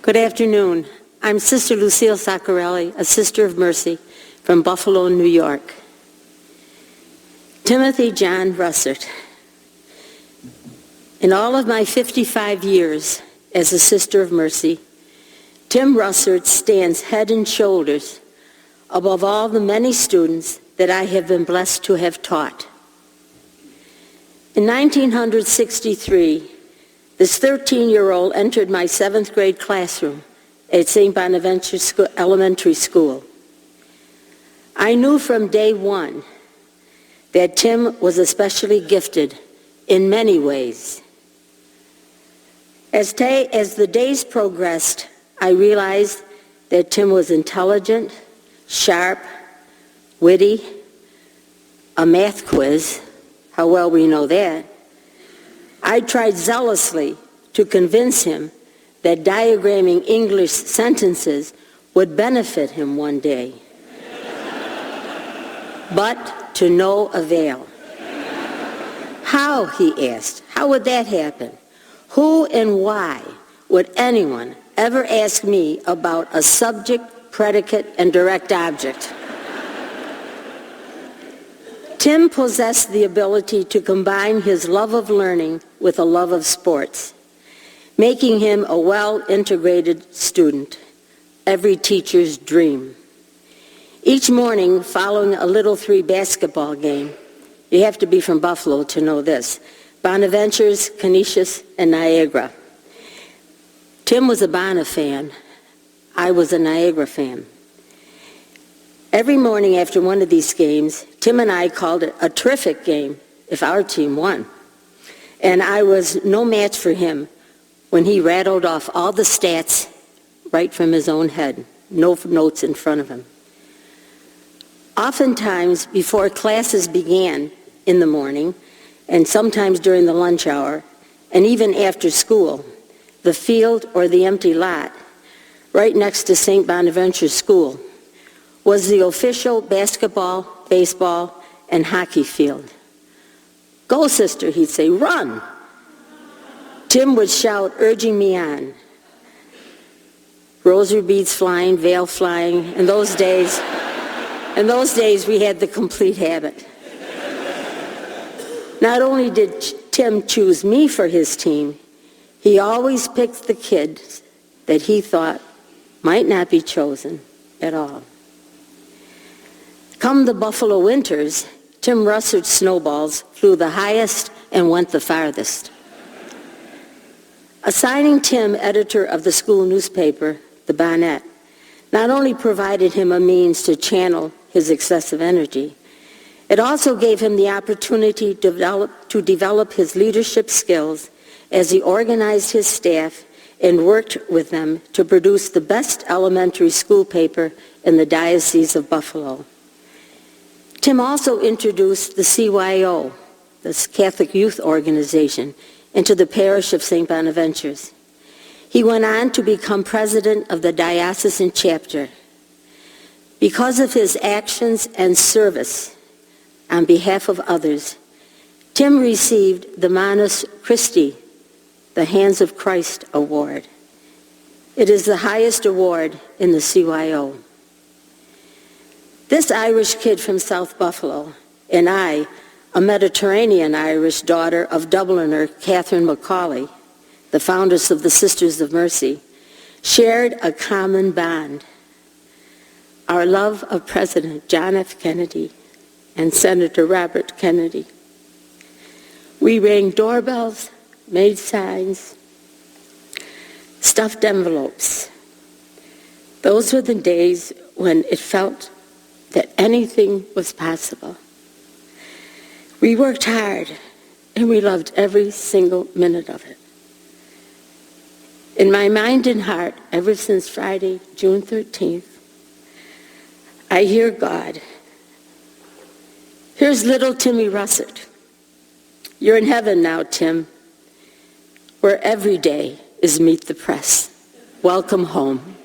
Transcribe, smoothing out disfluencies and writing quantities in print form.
Good afternoon. I'm Sister Lucille Socciarelli, a Sister of Mercy from Buffalo, New York. Timothy John Russert. In all of my 55 years as a Sister of Mercy, Tim Russert stands head and shoulders above all the many students that I have been blessed to have taught. In 1963, this 13-year-old entered my 7th grade classroom at St. Bonaventure Elementary School. I knew from day one that Tim was especially gifted in many ways. As the days progressed, I realized that Tim was intelligent, sharp, witty, a math quiz, how well we know that. I tried zealously to convince him that diagramming English sentences would benefit him one day. But to no avail. How, he asked, how would that happen? Who and why would anyone ever ask me about a subject, predicate, and direct object? Tim possessed the ability to combine his love of learning with a love of sports, making him a well-integrated student, every teacher's dream. Each morning following a Little 3 basketball game, you have to be from Buffalo to know this, Bonaventure's, Canisius, and Niagara. Tim was a Bona fan. I was a Niagara fan. Every morning after one of these games, Tim and I called it a terrific game if our team won. And I was no match for him when he rattled off all the stats right from his own head, no notes in front of him. Oftentimes, before classes began in the morning, and sometimes during the lunch hour, and even after school, the field or the empty lot right next to St. Bonaventure School was the official basketball, baseball, and hockey field. "Go, sister," he'd say, "run." Tim would shout, urging me on. Rosary beads flying, veil flying. In those days, we had the complete habit. Not only did Tim choose me for his team, he always picked the kids that he thought might not be chosen at all. Come the Buffalo winters, Tim Russert's snowballs flew the highest and went the farthest. Assigning Tim editor of the school newspaper, the Bonnet, not only provided him a means to channel his excessive energy, it also gave him the opportunity to develop his leadership skills as he organized his staff and worked with them to produce the best elementary school paper in the Diocese of Buffalo. Tim also introduced the CYO, the Catholic Youth Organization, into the parish of St. Bonaventure's. He went on to become president of the diocesan chapter. Because of his actions and service on behalf of others, Tim received the Manus Christi, the Hands of Christ Award. It is the highest award in the CYO. This Irish kid from South Buffalo and I, a Mediterranean Irish daughter of Dubliner Catherine Macaulay, the founders of the Sisters of Mercy, shared a common bond, our love of President John F. Kennedy and Senator Robert Kennedy. We rang doorbells, made signs, stuffed envelopes. Those were the days when it felt that anything was possible. We worked hard, and we loved every single minute of it. In my mind and heart, ever since Friday, June 13th, I hear God. Here's little Timmy Russert. You're in heaven now, Tim, where every day is meet the press. Welcome home.